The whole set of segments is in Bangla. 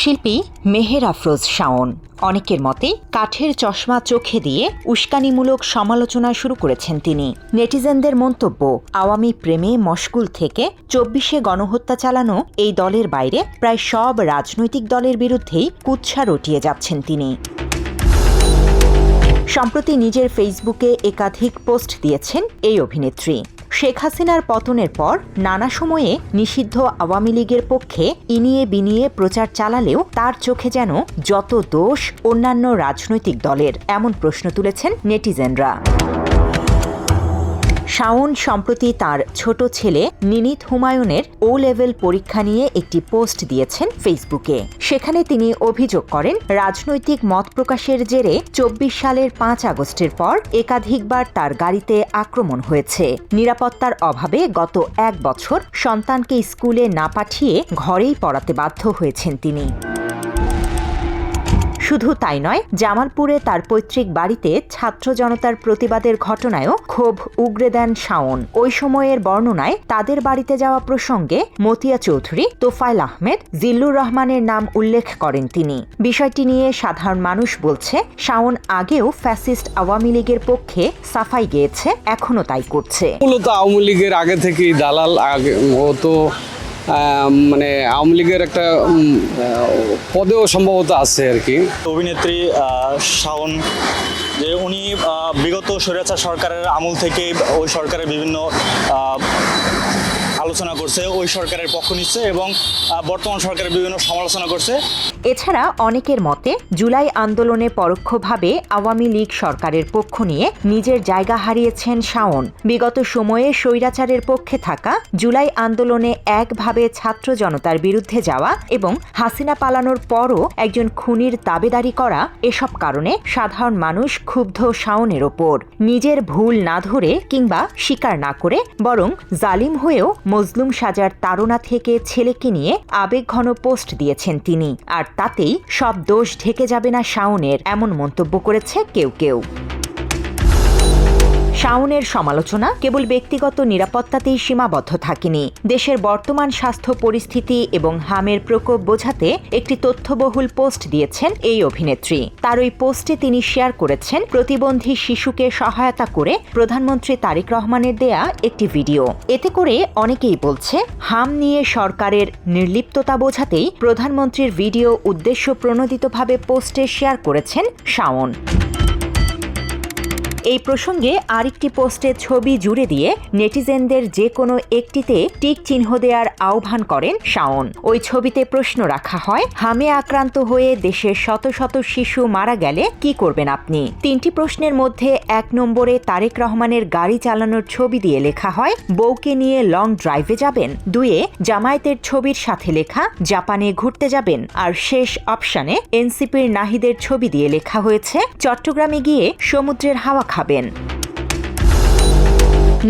শিল্পী মেহের আফরোজ শাওন অনেকের মতে কাঠের চশমা চোখে দিয়ে উস্কানিমূলক সমালোচনা শুরু করেছেন তিনি। নেটিজেনদের মন্তব্য, আওয়ামী প্রেমে মশগুল থেকে ২৪শে গণহত্যা চালানো এই দলের বাইরে প্রায় সব রাজনৈতিক দলের বিরুদ্ধেই কুৎসা রটিয়ে যাচ্ছেন তিনি। সম্প্রতি নিজের ফেসবুকে একাধিক পোস্ট দিয়েছেন এই অভিনেত্রী। শেখ হাসিনার পতনের পর নানা সময়ে নিষিদ্ধ আওয়ামী লীগের পক্ষে ইনিয়ে বিনিয়ে প্রচার চালালেও তার চোখে যেন যত দোষ অন্যান্য রাজনৈতিক দলের, এমন প্রশ্ন তুলেছেন নেটিজেনরা। শাওন সম্প্রতি তার ছোট ছেলে নিনিত হুমায়ুনের ও-লেভেল পরীক্ষা নিয়ে একটি পোস্ট দিয়েছেন ফেসবুকে। সেখানে তিনি অভিযোগ করেন, রাজনৈতিক মত প্রকাশের জেরে ২৪ সালের ৫ আগস্টের পর একাধিকবার তার গাড়িতে আক্রমণ হয়েছে। নিরাপত্তার অভাবে গত ১ বছর সন্তানকে স্কুলে না পাঠিয়ে ঘরেই পড়াতে বাধ্য হয়েছেন তিনি। শুধু তাই নয়, জামালপুরে তার পৈতৃক বাড়িতে ছাত্র জনতার প্রতিবাদের ঘটনায়ও ক্ষোভ উগরে দেন শাওন। ওই সময়ের বর্ণনায় তাদের বাড়িতে যাওয়া প্রসঙ্গে মতিয়া চৌধুরী, তোফায়েল আহমেদ, জিল্লুর রহমানের নাম উল্লেখ করেন তিনি। বিষয়টি নিয়ে সাধারণ মানুষ বলছে, শাওন আগেও ফ্যাসিস্ট আওয়ামী লীগের পক্ষে সাফাই গেয়েছে, এখনও তাই করছে। মূলত আওয়ামী লীগের আগে থেকেই দালাল, ও তো মানে আওয়ামী লীগের একটা পদেও সম্ভবত আছে আর কি। অভিনেত্রী শাওন যে উনি বিগত স্বৈরাচার সরকারের আমল থেকে ওই সরকারের বিভিন্ন আলোচনা করছে, ওই সরকারের পক্ষ নিচ্ছে এবং বর্তমান সরকারের বিভিন্ন সমালোচনা করছে। এছাড়া অনেকের মতে জুলাই আন্দোলনে পরোক্ষভাবে আওয়ামী লীগ সরকারের পক্ষ নিয়ে নিজের জায়গা হারিয়েছেন শাওন। বিগত সময়ে স্বৈরাচারের পক্ষে থাকা, জুলাই আন্দোলনে একভাবে ছাত্র জনতার বিরুদ্ধে যাওয়া এবং হাসিনা পালানোর পরও একজন খুনির দাবেদারি করা, এসব কারণে সাধারণ মানুষ ক্ষুব্ধ শাওনের ওপর। নিজের ভুল না ধরে কিংবা স্বীকার না করে বরং জালিম হয়েও মজলুম সাজার তাড়না থেকে ছেলেকে নিয়ে আবেগঘন পোস্ট দিয়েছেন তিনি। আর তাতেই সব দোষ ঢেকে যাবে না শাওনের, এমন মন্তব্য করেছে কেউ কেউ। শাওনের সমালোচনা কেবল ব্যক্তিগত নিরাপত্তাতেই সীমাবদ্ধ থাকেনি। দেশের বর্তমান স্বাস্থ্য পরিস্থিতি এবং হামের প্রকোপ বোঝাতে একটি তথ্যবহুল পোস্ট দিয়েছেন এই অভিনেত্রী। তার ওই পোস্টে তিনি শেয়ার করেছেন প্রতিবন্ধী শিশুকে সহায়তা করে প্রধানমন্ত্রী তারেক রহমানের দেয়া একটি ভিডিও। এতে করে অনেকেই বলছে, হাম নিয়ে সরকারের নির্লিপ্ততা বোঝাতেই প্রধানমন্ত্রীর ভিডিও উদ্দেশ্য প্রণোদিতভাবে পোস্টে শেয়ার করেছেন শাওন। এই প্রসঙ্গে আরেকটি পোস্টে ছবি জুড়ে দিয়ে নেটিজেনদের যে কোনো একটিতে টিক চিহ্ন দেওয়ার আহ্বান করেন শাওন। ওই ছবিতে প্রশ্ন রাখা হয়, হামে আক্রান্ত হয়ে দেশের শত শত শিশু মারা গেলে কি করবেন আপনি? ৩টি প্রশ্নের মধ্যে ১ নম্বরে তারেক রহমানের গাড়ি চালানোর ছবি দিয়ে লেখা হয়, বউকে নিয়ে লং ড্রাইভে যাবেন। ২-এ জামায়াতের ছবির সাথে লেখা, জাপানে ঘুরতে যাবেন। আর শেষ অপশনে এনসিপির নাহিদের ছবি দিয়ে লেখা হয়েছে, চট্টগ্রামে গিয়ে সমুদ্রের হাওয়া খাবেন।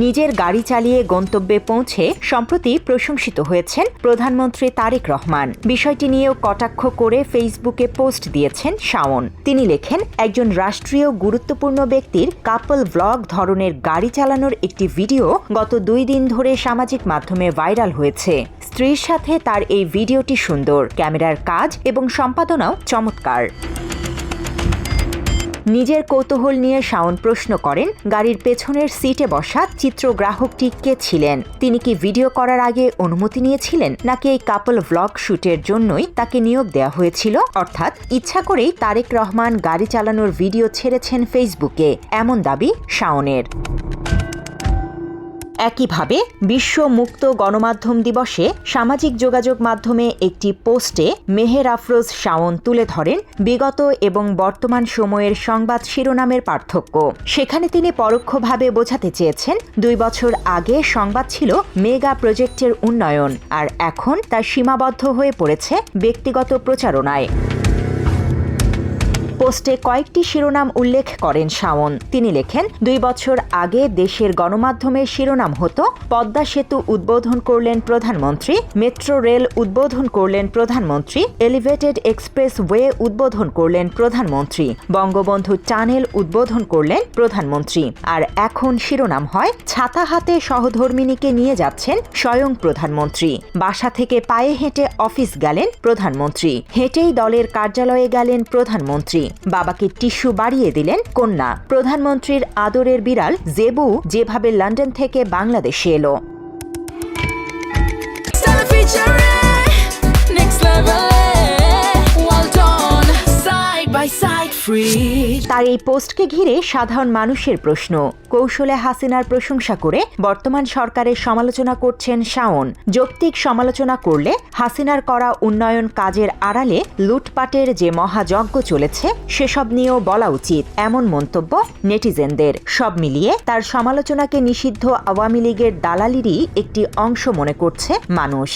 নিজের গাড়ি চালিয়ে গন্তব্যে পৌঁছে সম্প্রতি প্রশংসিত হয়েছেন প্রধানমন্ত্রী তারেক রহমান। বিষয়টি নিয়েও কটাক্ষ করে ফেসবুকে পোস্ট দিয়েছেন শাওন। তিনি লেখেন, একজন রাষ্ট্রীয় গুরুত্বপূর্ণ ব্যক্তির কাপল ভ্লগ ধরনের গাড়ি চালানোর একটি ভিডিও গত ২ দিন ধরে সামাজিক মাধ্যমে ভাইরাল হয়েছে। স্ত্রীর সাথে তার এই ভিডিওটি সুন্দর, ক্যামেরার কাজ এবং সম্পাদনাও চমৎকার। নিজের কৌতূহল নিয়ে শাওন প্রশ্ন করেন, গাড়ির পেছনের সিটে বসা চিত্রগ্রাহকটি কে ছিলেন? তিনি কি ভিডিও করার আগে অনুমতি নিয়েছিলেন, নাকি এই কাপল ভ্লগ শুটের জন্যই তাকে নিয়োগ দেওয়া হয়েছিল? অর্থাৎ ইচ্ছা করেই তারেক রহমান গাড়ি চালানোর ভিডিও ছেড়েছেন ফেসবুকে, এমন দাবি শাওনের। একইভাবে বিশ্ব মুক্ত গণমাধ্যম দিবসে সামাজিক যোগাযোগ মাধ্যমে একটি পোস্টে মেহের আফরোজ শাওন তুলে ধরেন বিগত এবং বর্তমান সময়ের সংবাদ শিরোনামের পার্থক্য। সেখানে তিনি পরোক্ষভাবে বোঝাতে চেয়েছেন, ২ বছর আগে সংবাদ ছিল মেগা প্রজেক্টের উন্নয়ন, আর এখন তা সীমাবদ্ধ হয়ে পড়েছে ব্যক্তিগত প্রচারণায়। পোস্টে কয়েকটি শিরোনাম উল্লেখ করেন শাওন। তিনি লেখেন, 2 বছর আগে দেশের গণমাধ্যমের শিরোনাম হতো পদ্মা সেতু উদ্বোধন করলেন প্রধানমন্ত্রী, মেট্রো রেল উদ্বোধন করলেন প্রধানমন্ত্রী, এলিভেটেড এক্সপ্রেস ওয়ে উদ্বোধন করলেন প্রধানমন্ত্রী, বঙ্গবন্ধু টানেল উদ্বোধন করলেন প্রধানমন্ত্রী। আর এখন শিরোনাম হয় ছাতা হাতে সহধর্মিণীকে নিয়ে যাচ্ছেন স্বয়ং প্রধানমন্ত্রী, বাসা থেকে পায়ে হেঁটে অফিস গেলেন প্রধানমন্ত্রী, হেঁটেই দলের কার্যালয়ে গেলেন প্রধানমন্ত্রী, বাবাকে টিস্যু বাড়িয়ে দিলেন কন্যা, প্রধানমন্ত্রীর আদরের বিড়াল জেবু যেভাবে লন্ডন থেকে বাংলাদেশে এলো। তার এই পোস্টকে ঘিরে সাধারণ মানুষের প্রশ্ন। কৌশলে হাসিনার প্রশংসা করে বর্তমান সরকারের সমালোচনা করছেন শাওন। যৌক্তিক সমালোচনা করলে হাসিনার করা উন্নয়ন কাজের আড়ালে লুটপাটের যে মহাযজ্ঞ চলেছে সেসব নিয়েও বলা উচিত, এমন মন্তব্য নেটিজেনদের। সব মিলিয়ে তার সমালোচনাকে নিষিদ্ধ আওয়ামী লীগের দালালিরই একটি অংশ মনে করছে মানুষ।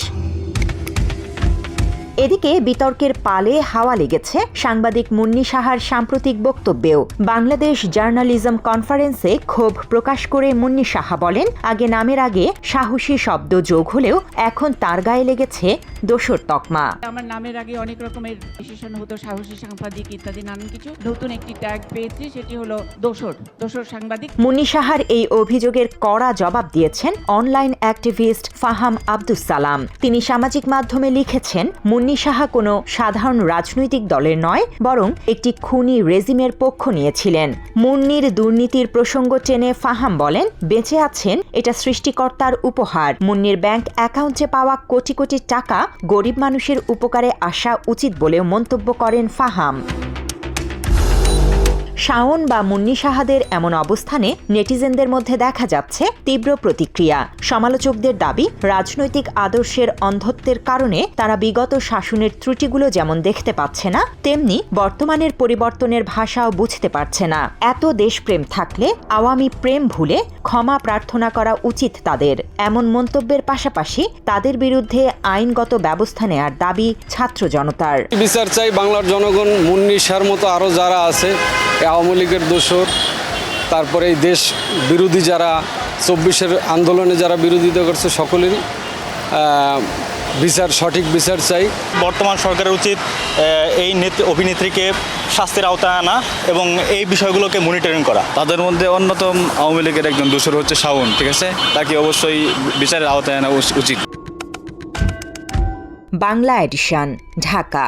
এদিকে বিতর্কের পালে হাওয়া লেগেছে সাংবাদিক মুন্নী সাহার সাম্প্রতিক বক্তব্যেও। বাংলাদেশ জার্নালিজম কনফারেন্সে ক্ষোভ প্রকাশ করে মুন্নী সাহা বলেন, আগে নামের আগে সাহসী শব্দ যোগ হলেও এখন তার গায়ে লেগেছে দোসর তকমা। আমার নামের আগে অনেক রকমের বিশেষণ হতো, সাহসী সাংবাদিক ইত্যাদি নানান কিছু। নতুন একটি ট্যাগ পেয়েছি, সেটি হলো দোসর সাংবাদিক। মুন্নী সাহার এই অভিযোগের কড়া জবাব দিয়েছেন অনলাইন অ্যাক্টিভিস্ট ফাহাম আব্দুস সালাম। তিনি সামাজিক মাধ্যমে লিখেছেন, মুন্নী সাহা কোনো সাধারণ রাজনৈতিক দলের নয়, বরং একটি খুনি রেজিমের পক্ষ নিয়েছিলেন। মুন্নির দুর্নীতির প্রসঙ্গ টেনে ফাহাম বলেন, বেঁচে আছেন এটা সৃষ্টিকর্তার উপহার। মুন্নির ব্যাংক অ্যাকাউন্টে পাওয়া কোটি কোটি টাকা গরিব মানুষের উপকারে আসা উচিত বলেও মন্তব্য করেন ফাহাম। শাওন বা মুন্নী সাহাদের এমন অবস্থানে নেটিজেনদের মধ্যে দেখা যাচ্ছে তীব্র প্রতিক্রিয়া। সমালোচকদের দাবি, রাজনৈতিক আদর্শের অন্ধত্বের কারণে তারা বিগত শাসনের ত্রুটিগুলো যেমন দেখতে পাচ্ছে না, তেমনি বর্তমানের পরিবর্তনের ভাষাও বুঝতে পারছে না। এত দেশপ্রেম থাকলে আওয়ামী প্রেম ভুলে ক্ষমা প্রার্থনা করা উচিত তাদের। এমন মন্তব্যের পাশাপাশি তাদের বিরুদ্ধে আইনগত ব্যবস্থা নেয়ার দাবি ছাত্র জনতার। বিচার চাই বাংলার জনগণ। মুন্নী সাহার মতো আরও যারা আছে আওয়ামী লীগের দোসর, তারপরে এই দেশ বিরোধী যারা 24-এর আন্দোলনে যারা বিরোধিতা করছে সকলেরই সঠিক বিচার চাই। বর্তমান সরকারের উচিত এই অভিনেত্রীকে শাস্তির আওতায় আনা এবং এই বিষয়গুলোকে মনিটরিং করা। তাদের মধ্যে অন্যতম আওয়ামী লীগের একজন দোসর হচ্ছে শাওন, ঠিক আছে? তাকে অবশ্যই বিচারের আওতায় আনা উচিত। বাংলা এডিশন, ঢাকা।